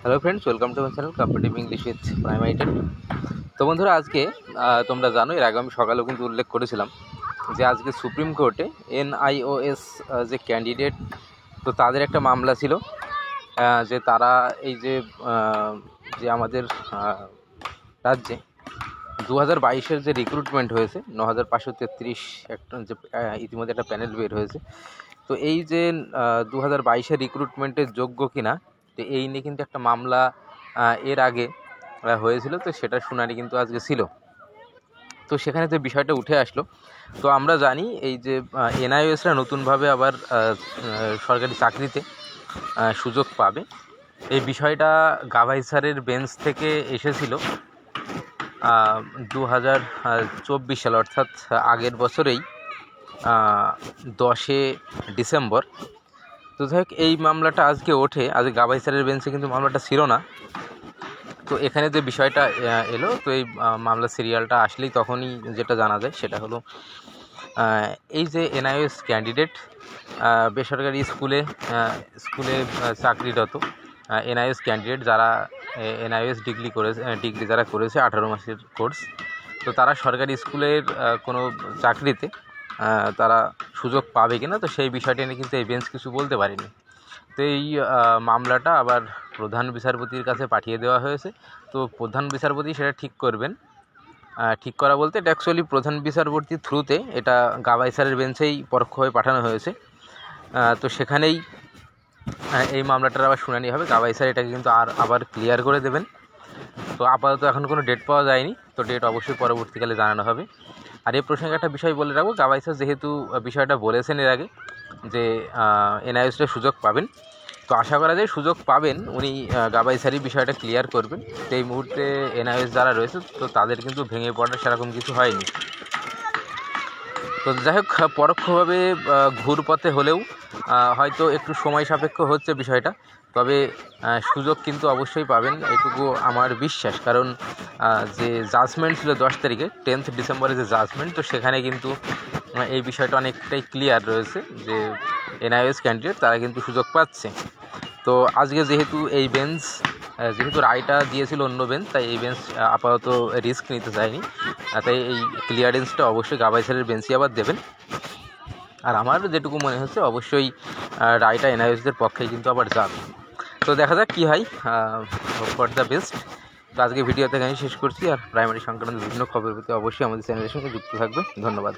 Hello friends, welcome to my channel competitive English with primary ten. তো বন্ধুরা, আজকে তোমরা জানো এর আগে আমি সকালেও কিন্তু উল্লেখ করেছিলাম যে আজকে সুপ্রিম কোর্টে NIOS যে ক্যান্ডিডেট, তো তাদের একটা মামলা ছিল যে তারা এই যে আমাদের রাজ্যে 2022-এর যে রিক্রুটমেন্ট হয়েছে 9533 একটা যে ইতিমধ্যে একটা প্যানেল বের হয়েছে। তো এই যে 2022-এর রিক্রুটমেন্টের যোগ্য কিনা, তো এই নিয়ে কিন্তু একটা মামলা এর আগে হয়েছিল। তো সেটার শুনানি কিন্তু আজকে ছিল। তো সেখানে যে বিষয়টা উঠে আসলো, তো আমরা জানি এই যে NIOSরা নতুনভাবে আবার সরকারি চাকরিতে সুযোগ পাবে। এই বিষয়টা গাভাই স্যারের বেঞ্চ থেকে এসেছিল 2024 সাল, অর্থাৎ আগের বছরেই 10 ডিসেম্বর। তো যাই হোক, এই মামলাটা আজকে ওঠে, আজকে গাভাই স্যারের বেঞ্চে কিন্তু মামলাটা ছিল না। তো এখানে যে বিষয়টা এলো, তো এই মামলার সিরিয়ালটা আসলেই তখনই যেটা জানা যায় সেটা হলো এই যে NIOS ক্যান্ডিডেট বেসরকারি স্কুলে চাকরিরত NIOS ক্যান্ডিডেট যারা NIOS ডিগ্রি যারা করেছে 18 মাসের কোর্স, তো তারা সরকারি স্কুলের কোনো চাকরিতে তারা সুযোগ পাবে কিনা, তো সেই বিষয়টা নিয়ে কিন্তু এই বেঞ্চ কিছু বলতে পারেনি। তো এই মামলাটা আবার প্রধান বিচারপতির কাছে পাঠিয়ে দেওয়া হয়েছে। তো প্রধান বিচারপতি সেটা ঠিক করবেন। ঠিক করা বলতে এটা অ্যাকচুয়ালি প্রধান বিচারপতির থ্রুতে এটা গাভাই স্যারের বেঞ্চেই পরোক্ষভাবে পাঠানো হয়েছে। তো সেখানেই এই মামলাটার আবার শুনানি হবে। গাভাই স্যার এটাকে কিন্তু আবার ক্লিয়ার করে দেবেন। তো আপাতত এখন কোনো ডেট পাওয়া যায়নি, তো ডেট অবশ্যই পরবর্তীকালে জানানো হবে। আর এই প্রসঙ্গে একটা বিষয় বলে রাখবো, গাভাই স্যার যেহেতু বিষয়টা বলেছেন এর আগে যে NIOSরা সুযোগ পাবেন, তো আশা করা যায় সুযোগ পাবেন উনি। গাভাই স্যারই বিষয়টা ক্লিয়ার করবেন। তো এই মুহূর্তে NIOS যারা রয়েছে, তো তাদের কিন্তু ভেঙে পড়ার সেরকম কিছু হয়নি। তো যাই হোক, পরোক্ষভাবে ঘুরপথে হলেও হয়তো একটু সময় সাপেক্ষ হচ্ছে বিষয়টা, তবে সুযোগ কিন্তু অবশ্যই পাবেন, এটুকু আমার বিশ্বাস। কারণ যে জাজমেন্ট ছিল 10 তারিখে 10 ডিসেম্বরে যে জাজমেন্ট, তো সেখানে কিন্তু এই বিষয়টা অনেকটাই ক্লিয়ার রয়েছে যে NIOS ক্যান্ডিডেট তারা কিন্তু সুযোগ পাচ্ছে। তো আজকে যেহেতু এই বেঞ্চ যেহেতু রায়টা দিয়েছিল অন্য বেঞ্চ, তাই এই বেঞ্চ আপাতত রিস্ক নিতে চায়নি। তাই এই ক্লিয়ারেন্সটা অবশ্যই গাভাই স্যারের বেঞ্চই আবার দেবেন। আর আমার যেটুকু মনে হচ্ছে অবশ্যই রায়টা NIOSদের পক্ষেই কিন্তু আবার যাবে। তো দেখা যাক কী হয়, ফর দ্য বেস্ট। তো আজকে ভিডিওতে এখানেই শেষ করছি। আর প্রাইমারি সংক্রান্ত বিভিন্ন খবর পেতে অবশ্যই আমাদের চ্যানেলের সঙ্গে যুক্ত থাকবে। ধন্যবাদ।